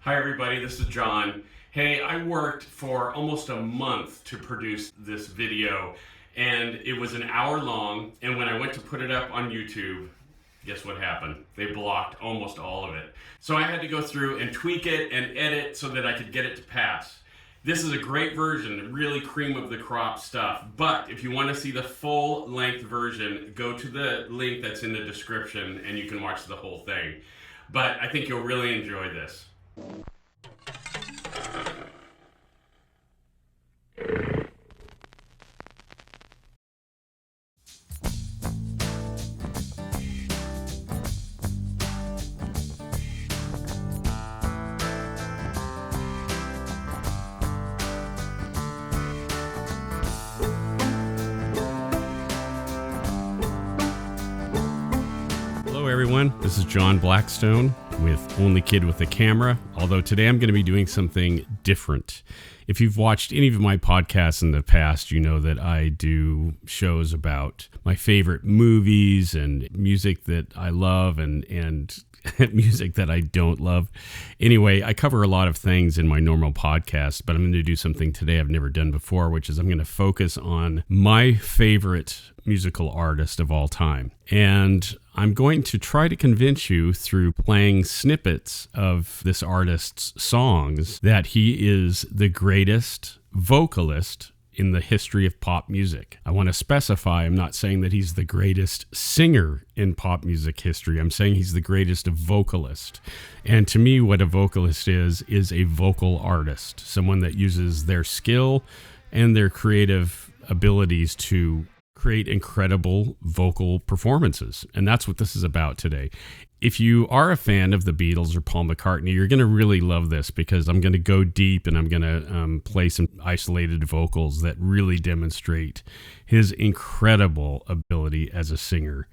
Hi everybody, this is John. Hey, I worked for almost a month to produce this video, and it was an hour long, and when I went to put it up on YouTube, guess what happened? They blocked almost all of it. So I had to go through and tweak it and edit so that I could get it to pass. This is a great version, really cream of the crop stuff, but if you want to see the full length version, go to the link that's in the description and you can watch the whole thing. But I think you'll really enjoy this. Hello everyone, this is John Blackstone with Only Kid with a Camera, although today I'm going to be doing something different. If you've watched any of my podcasts in the past, you know that I do shows about my favorite movies and music that I love and music that I don't love. Anyway, I cover a lot of things in my normal podcast, but I'm going to do something today I've never done before, which is I'm going to focus on my favorite musical artist of all time. And I'm going to try to convince you through playing snippets of this artist's songs that he is the greatest vocalist in the history of pop music. I want to specify, I'm not saying that he's the greatest singer in pop music history. I'm saying he's the greatest vocalist. And to me, what a vocalist is a vocal artist, someone that uses their skill and their creative abilities to create incredible vocal performances. And that's what this is about today. If you are a fan of the Beatles or Paul McCartney, you're going to really love this because I'm going to go deep and I'm going to play some isolated vocals that really demonstrate his incredible ability as a singer,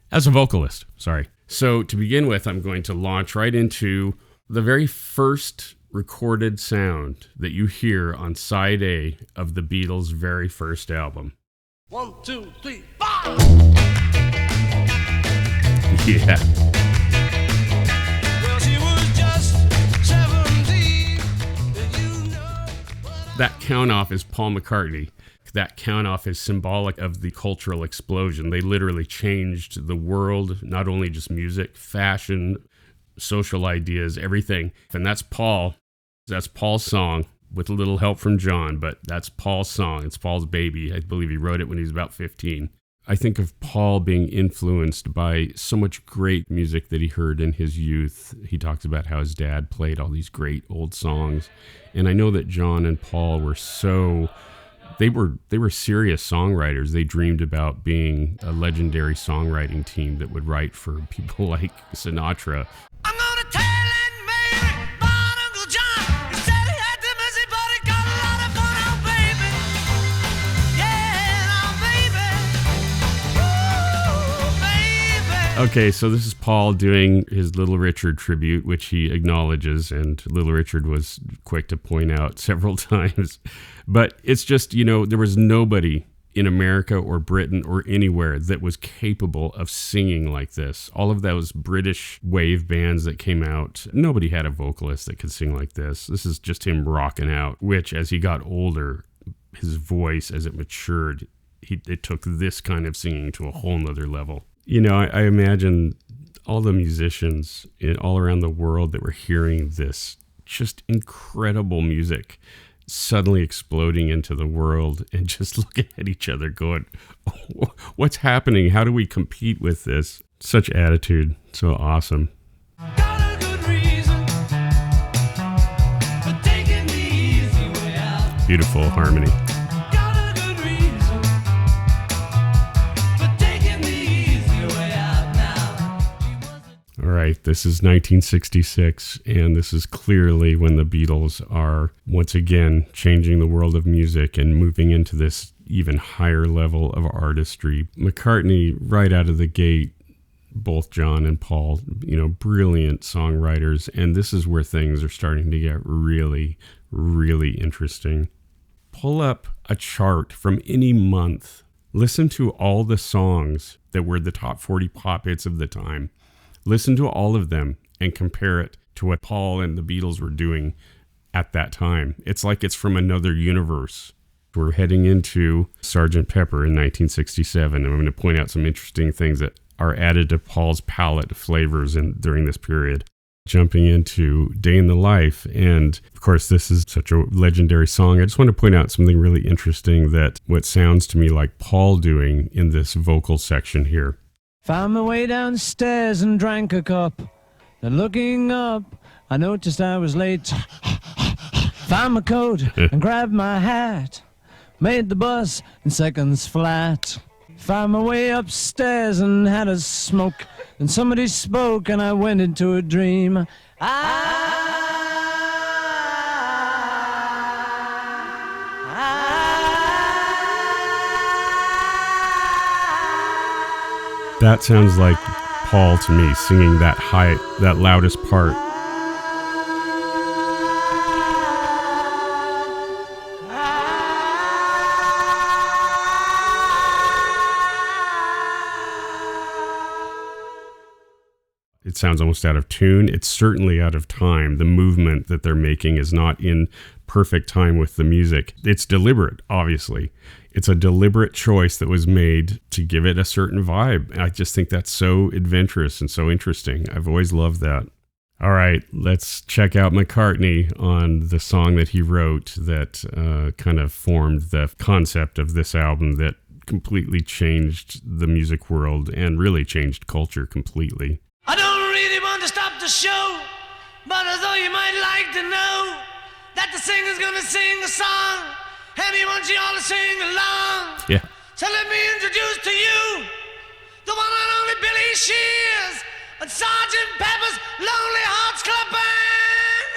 as a vocalist, sorry. So to begin with, I'm going to launch right into the very first recorded sound that you hear on side A of the Beatles' very first album. 1, 2, 3, 4! Yeah. Well, she was just 17. You know. That count off is Paul McCartney. That count off is symbolic of the cultural explosion. They literally changed the world, not only just music, fashion, social ideas, everything. And that's Paul. That's Paul's song. With a little help from John, but that's Paul's song. It's Paul's baby. I believe he wrote it when he was about 15. I think of Paul being influenced by so much great music that he heard in his youth. He talks about how his dad played all these great old songs. And I know that John and Paul were they were serious songwriters. They dreamed about being a legendary songwriting team that would write for people like Sinatra. I'm gonna tell that Mary about Uncle John. He said he had the mercy, but he got a lot of fun out, baby. Yeah, now, baby. Ooh, baby. Okay, so this is Paul doing his Little Richard tribute, which he acknowledges, and Little Richard was quick to point out several times. But it's just, there was nobody in America or Britain or anywhere that was capable of singing like this. All of those British wave bands that came out, nobody had a vocalist that could sing like this. This is just him rocking out, which as he got older, his voice, as it matured, it took this kind of singing to a whole nother level. I imagine all the musicians all around the world that were hearing this just incredible music suddenly exploding into the world and just looking at each other going, oh, what's happening? How do we compete with this? Such attitude. So awesome. Got a good reason for taking the easy way out. Beautiful harmony. Got a good reason for taking the easy way out now. She wasn't. All right, this is 1966, and this is clearly when the Beatles are once again changing the world of music and moving into this even higher level of artistry. McCartney, right out of the gate, both John and Paul, brilliant songwriters, and this is where things are starting to get really, really interesting. Pull up a chart from any month. Listen to all the songs that were the top 40 pop hits of the time. Listen to all of them and compare it to what Paul and the Beatles were doing at that time. It's like it's from another universe. We're heading into Sgt. Pepper in 1967, and I'm going to point out some interesting things that are added to Paul's palette of flavors during this period. Jumping into Day in the Life, and of course this is such a legendary song. I just want to point out something really interesting that what sounds to me like Paul doing in this vocal section here. Found my way downstairs and drank a cup. Then looking up, I noticed I was late. Found my coat and grabbed my hat. Made the bus in seconds flat. Found my way upstairs and had a smoke. Then somebody spoke and I went into a dream. That sounds like Paul to me, singing that high, that loudest part. It sounds almost out of tune. It's certainly out of time. The movement that they're making is not in perfect time with the music. It's deliberate, obviously. It's a deliberate choice that was made to give it a certain vibe. I just think that's so adventurous and so interesting. I've always loved that. All right, let's check out McCartney on the song that he wrote that kind of formed the concept of this album that completely changed the music world and really changed culture completely. I don't really want to stop the show, but although you might like to know that the singer's gonna sing a song, and he wants you all to sing along. Yeah. So let me introduce to you the one and only Billy Shears and Sgt. Pepper's Lonely Hearts Club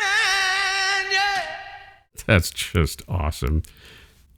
Band. Yeah. That's just awesome.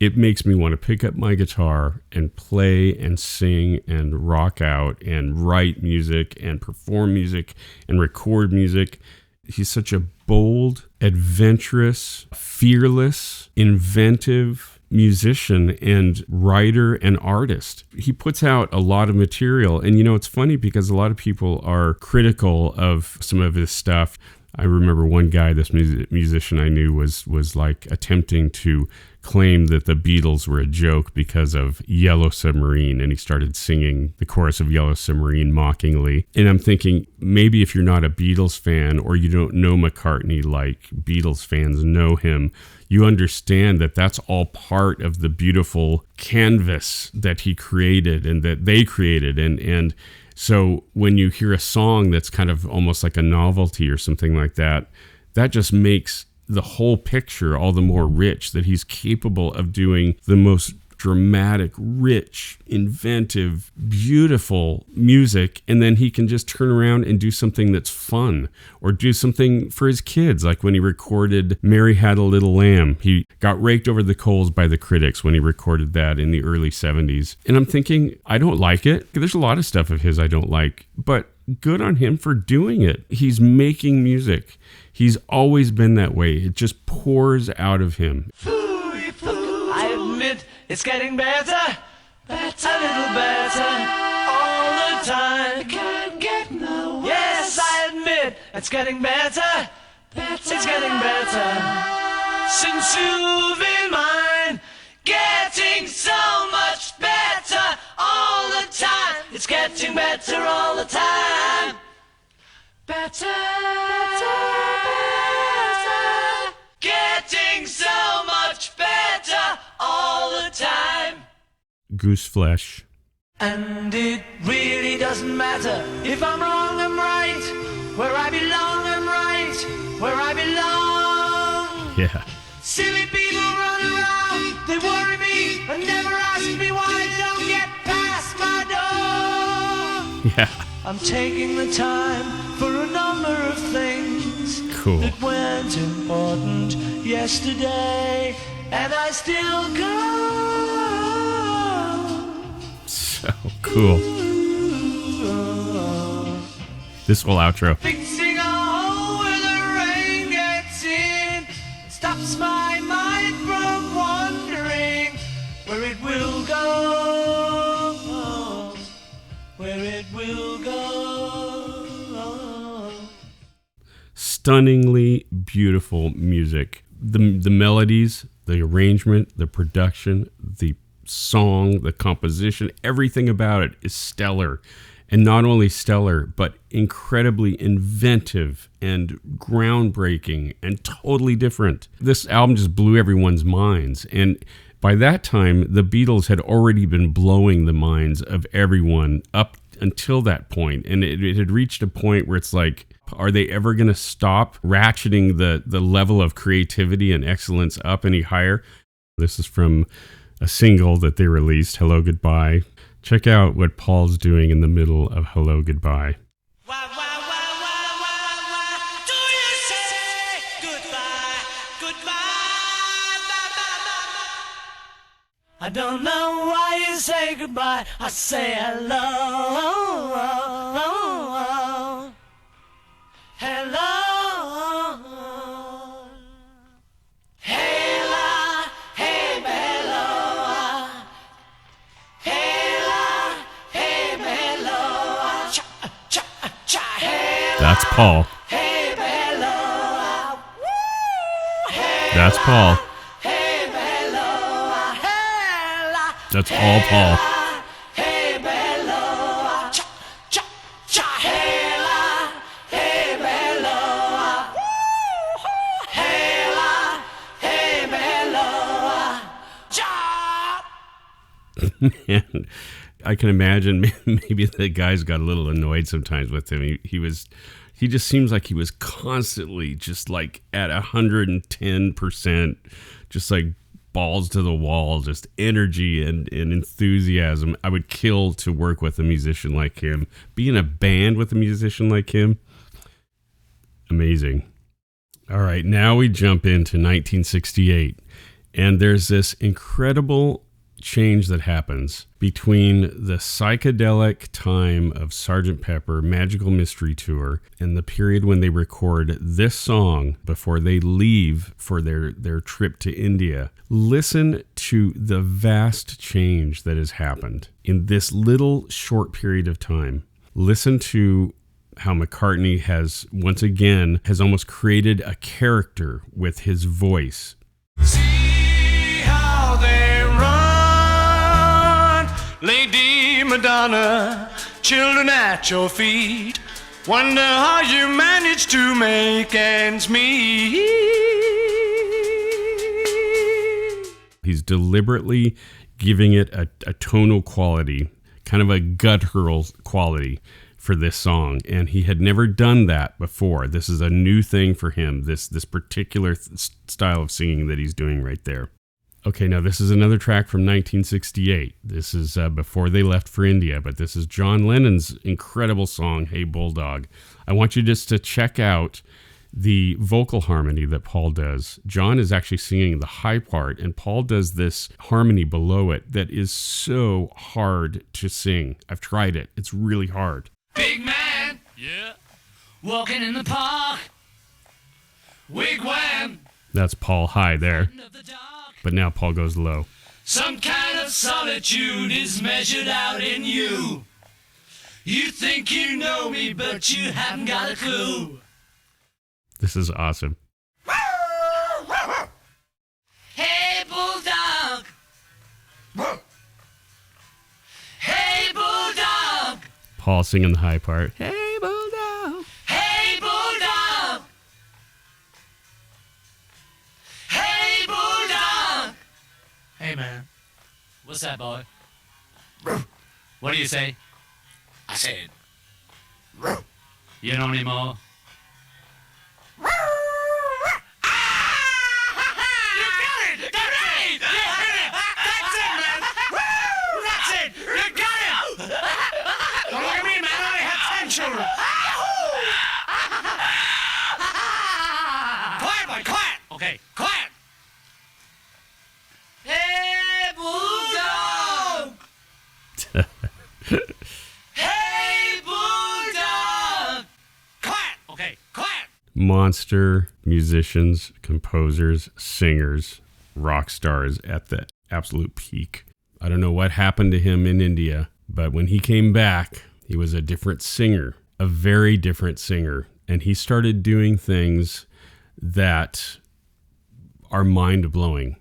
It makes me want to pick up my guitar and play and sing and rock out and write music and perform music and record music. He's such a bold, adventurous, fearless, inventive musician and writer and artist. He puts out a lot of material. And, you know, it's funny because a lot of people are critical of some of his stuff. I remember one guy, this musician I knew, was like attempting to claim that the Beatles were a joke because of Yellow Submarine, and he started singing the chorus of Yellow Submarine mockingly. And I'm thinking, maybe if you're not a Beatles fan or you don't know McCartney like Beatles fans know him, you understand that that's all part of the beautiful canvas that he created and that they created. And so when you hear a song that's kind of almost like a novelty or something like that, that just makes the whole picture all the more rich, that he's capable of doing the most dramatic, rich, inventive, beautiful music, and then he can just turn around and do something that's fun or do something for his kids, like when he recorded Mary Had a Little Lamb. He got raked over the coals by the critics when he recorded that in the early 70s. And I'm thinking, I don't like it. There's a lot of stuff of his I don't like, but good on him for doing it. He's making music. He's always been that way. It just pours out of him. I admit it's getting better, a little better, all the time. It can't get no worse. Yes, I admit it's getting better, it's getting better. Since you've been mine, getting so much better all the time. It's getting better all the time. Better, getting so much better all the time. Goose flesh. And it really doesn't matter if I'm wrong, I'm right. Where I belong, I'm right. Where I belong. Yeah. Silly people run around, they worry me and never ask me why I don't get past my door. Yeah. I'm taking the time for a number of things Cool. that weren't important yesterday, and I still go. So cool. This whole outro. Fixing a hole where the rain gets in stops my mind from wondering where it will go, where it will go. stunningly beautiful music. The melodies, the arrangement, the production, the song, the composition, everything about it is stellar. And not only stellar, but incredibly inventive and groundbreaking and totally different. This album just blew everyone's minds. And by that time, the Beatles had already been blowing the minds of everyone up until that point. And it had reached a point where it's like, are they ever going to stop ratcheting the level of creativity and excellence up any higher? This is from a single that they released, Hello Goodbye. Check out what Paul's doing in the middle of Hello Goodbye. Why do you say goodbye, goodbye, bye, bye, bye? I don't know why you say goodbye. I say hello, hello. Hey la, hey bello, hey la, hey bello, cha cha cha. Hey la, That's Paul. hey bello, hey That's Paul. hey bello, hey la. That's all Paul. Hey bello, cha cha cha. Hey la, hey bello, hey la, hey bello, cha. Man, I can imagine maybe the guys got a little annoyed sometimes with him. He just seems like he was constantly just like at 110%, just like balls to the wall, just energy and enthusiasm. I would kill to work with a musician like him. Be in a band with a musician like him. Amazing. All right, now we jump into 1968, and there's this incredible change that happens between the psychedelic time of Sgt Pepper Magical Mystery Tour and the period when they record this song before they leave for their trip to India. Listen to the vast change that has happened in this little short period of time. Listen to how McCartney has once again almost created a character with his voice. See how they run, Lady Madonna, children at your feet. Wonder how you manage to make ends meet. He's deliberately giving it a tonal quality, kind of a guttural quality for this song, and he had never done that before. This is a new thing for him, this particular style of singing that he's doing right there. Okay, now this is another track from 1968. This is before they left for India, but this is John Lennon's incredible song, Hey Bulldog. I want you just to check out the vocal harmony that Paul does. John is actually singing the high part, and Paul does this harmony below it that is so hard to sing. I've tried it. It's really hard. Big man, yeah, walking in the park, wigwam That's Paul high there, of the dark. but now Paul goes low. Some kind of solitude is measured out in you. You think you know me, but you haven't got a clue. This is awesome. Hey, Bulldog. Hey, Bulldog. Paul singing the high part. Hey, Bulldog. Hey, Bulldog. Hey, Bulldog. Hey, man. What's that, boy? What do you say? I said. You know any more? Quiet, boy, quiet! Okay, quiet! Hey, Bulldog! Hey, Bulldog! Quiet! Okay, quiet! Monster musicians, composers, singers, rock stars at the absolute peak. I don't know what happened to him in India, but when he came back, he was a different singer, a very different singer and he started doing things that are mind-blowing.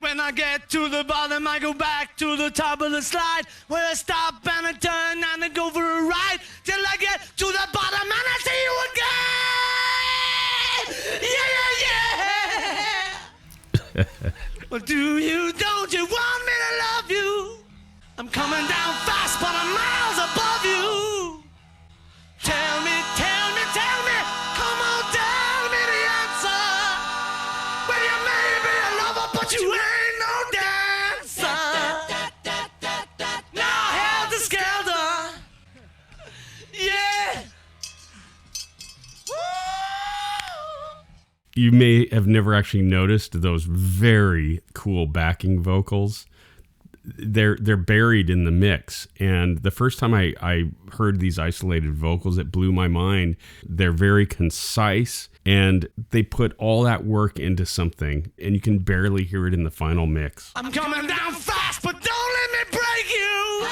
When I get to the bottom, I go back to the top of the slide, where I stop and I turn and I go for a ride, till I get to the bottom and I see you again. Yeah. Well, don't you want me to love you? I'm coming down fast, but I'm miles above you. Tell me, come on, tell me the answer. Well, you may be a lover, but you ain't no dancer. Now helter skelter, yeah. Woo! You may have never actually noticed those very cool backing vocals. They're buried in the mix, and the first time I heard these isolated vocals, it blew my mind. They're very concise, and they put all that work into something, and you can barely hear it in the final mix. I'm coming down fast, but don't let me break you.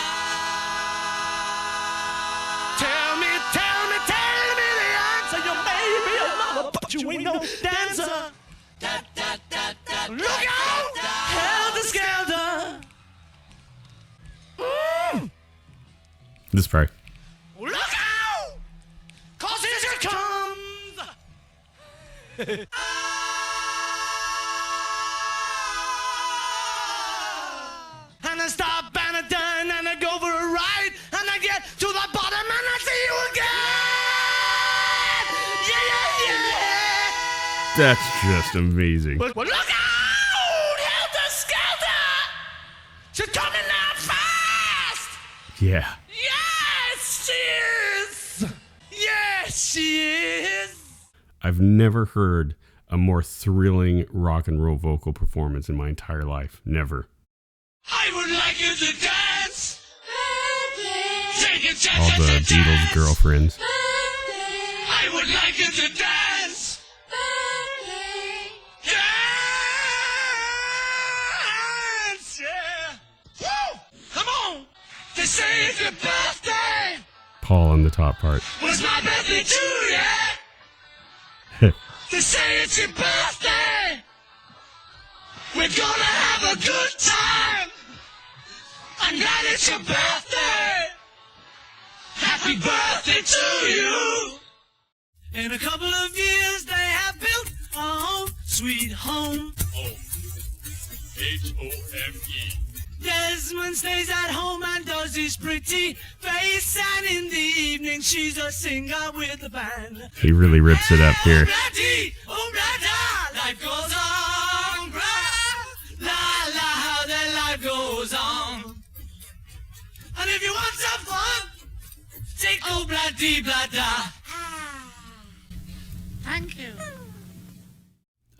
Tell me the answer. You may be a lover, but you ain't no dancer. Look out, helter skelter. This part. Look out, 'cause here comes. And I stop and I turn and I go for a ride, and I get to the bottom and I see you again. Yeah. That's just amazing. Well, look out, helter skelter. She's coming down fast. Yeah. Yes, she is. Yes, she is. I've never heard a more thrilling rock and roll vocal performance in my entire life. Never. I would like you to dance. All the Beatles girlfriends. I would like you to dance. Dance, yeah. Woo! Come on. They say it's your birthday. Paul on the top part. Was my birthday too, yeah? They say it's your birthday. We're gonna have a good time. I'm glad it's your birthday. Happy birthday to you. In a couple of years they have built a home, sweet home. Home. H-O-M-E. Desmond stays at home and does his pretty face, and in the evening she's a singer with the band. He really rips it up here. Oh, brother, life goes on, la la, how the life goes on. And if you want some fun, take oh-blah-dee, blah-da. Thank you.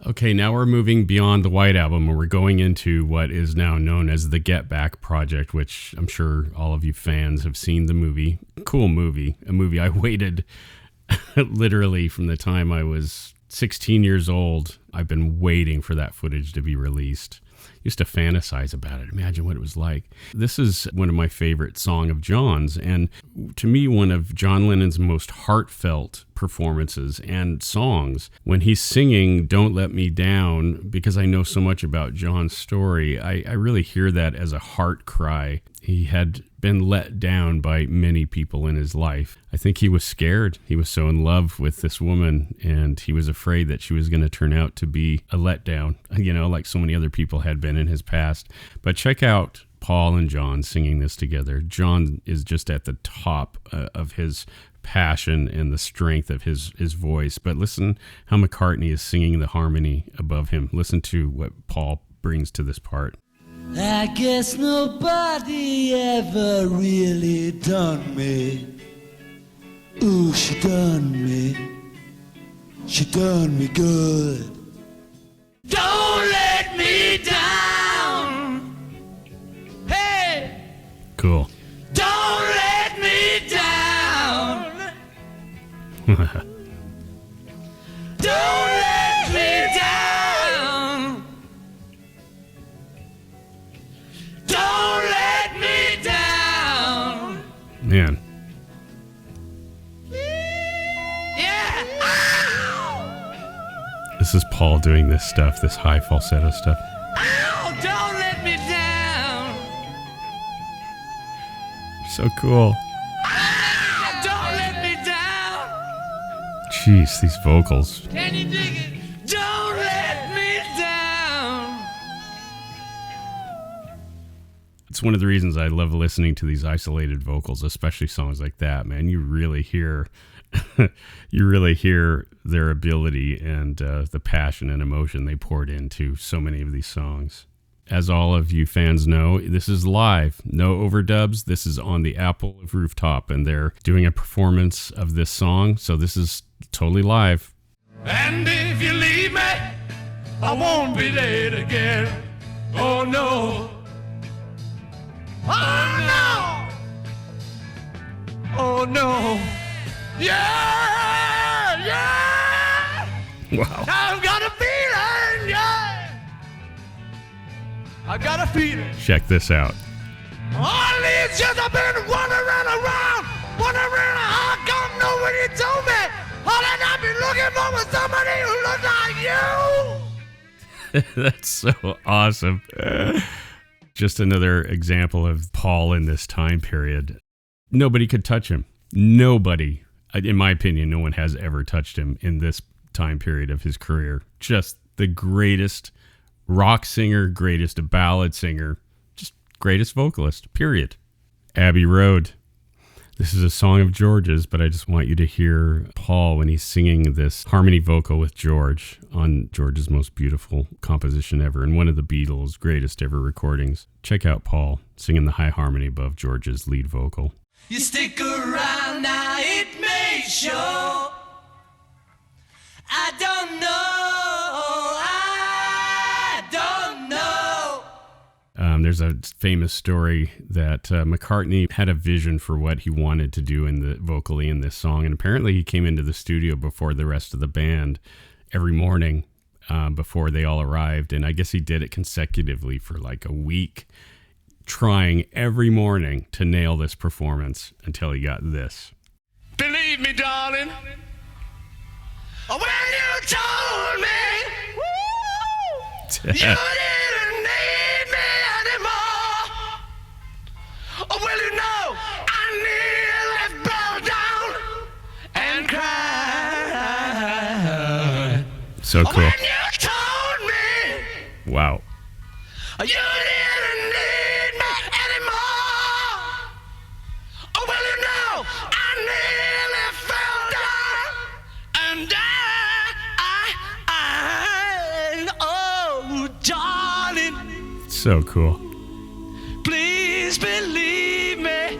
Okay, now we're moving beyond the White Album and we're going into what is now known as the Get Back Project, which I'm sure all of you fans have seen the movie. Cool movie. A movie I waited literally from the time I was 16 years old. I've been waiting for that footage to be released. Used to fantasize about it. Imagine what it was like. This is one of my favorite Song of John's, and to me, one of John Lennon's most heartfelt performances and songs. When he's singing Don't Let Me Down, because I know so much about John's story, I really hear that as a heart cry. He had been let down by many people in his life. I think he was scared. He was so in love with this woman, and he was afraid that she was going to turn out to be a letdown, you know, like so many other people had been in his past. But check out Paul and John singing this together. John is just at the top of his passion and the strength of his voice. But listen how McCartney is singing the harmony above him. Listen to what Paul brings to this part. I guess nobody ever really done me. Ooh, she done me. She done me good. Don't let me down. Hey, Cool. don't let me down. Don't let me down. Don't let me down. Man. Yeah. is Paul doing this stuff, this high falsetto stuff. Oh, don't let me down. So cool. Oh, don't let me down. Jeez, these vocals. Can you dig it? Don't let me down. It's one of the reasons I love listening to these isolated vocals, especially songs like that, man. You really hear their ability and the passion and emotion they poured into so many of these songs. As all of you fans know, this is live, no overdubs. This is on the Apple rooftop, and they're doing a performance of this song, so this is totally live. And if you leave me, I won't be late again. Oh no. Oh no. Oh no. Yeah, yeah. Wow. I've got a feeling, yeah. I got a feeling. Check this out. All these years I've been wandering around. How come nobody told me? All that I've been looking for was somebody who looks like you. That's so awesome. Just another example of Paul in this time period. Nobody could touch him. Nobody. In my opinion, no one has ever touched him in this time period of his career. Just the greatest rock singer, greatest ballad singer, just greatest vocalist, period. Abbey Road. This is a song of George's, but I just want you to hear Paul when he's singing this harmony vocal with George on George's most beautiful composition ever and one of the Beatles' greatest ever recordings. Check out Paul singing the high harmony above George's lead vocal. You stick around now, it may show. I don't know. There's a famous story that McCartney had a vision for what he wanted to do vocally in this song, and apparently he came into the studio before the rest of the band every morning before they all arrived, and I guess he did it consecutively for like a week, trying every morning to nail this performance until he got this. Believe me, darling, when you told me you didn't need me anymore. Oh, well, you know, I nearly fell down and cried. So cool. When you told me Wow. you didn't need me anymore. Oh, well, you know, I nearly fell down and died. Oh, darling, So cool. please believe me.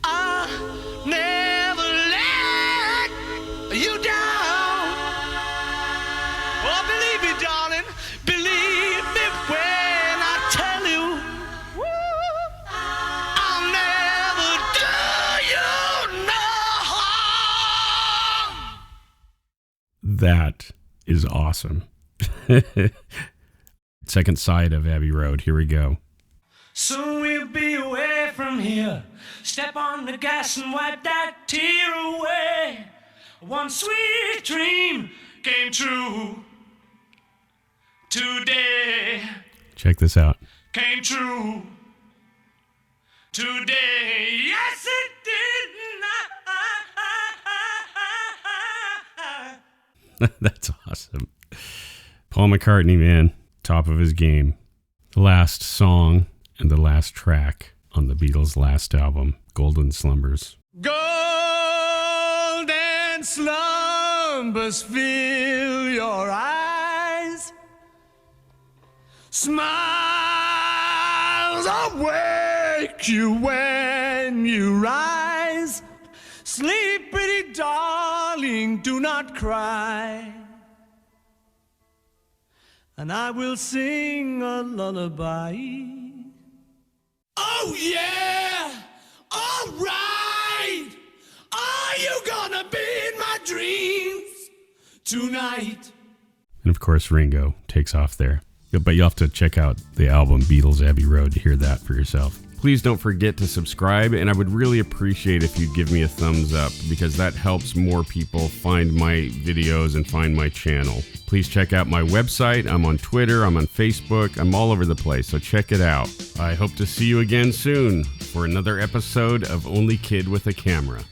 I'll never let you down. Oh, believe me, darling. Believe me when I tell you. I'll never do you no harm. That is awesome. Second side of Abbey Road. Here we go. Soon we'll be away from here. Step on the gas and wipe that tear away. One sweet dream came true today. Check this out. Came true today. Yes, it did. That's awesome. Paul McCartney, man, top of his game. The last song and the last track on the Beatles' last album, Golden Slumbers. Golden slumbers fill your eyes. Smiles awake you when you rise. Sleep, pretty darling, do not cry. And I will sing a lullaby. Oh yeah, all right. Are you gonna be in my dreams tonight? And of course, Ringo takes off there. But you'll have to check out the album Beatles Abbey Road to hear that for yourself. Please don't forget to subscribe, and I would really appreciate if you'd give me a thumbs up because that helps more people find my videos and find my channel. Please check out my website. I'm on Twitter, I'm on Facebook, I'm all over the place, so check it out. I hope to see you again soon for another episode of Only Kid with a Camera.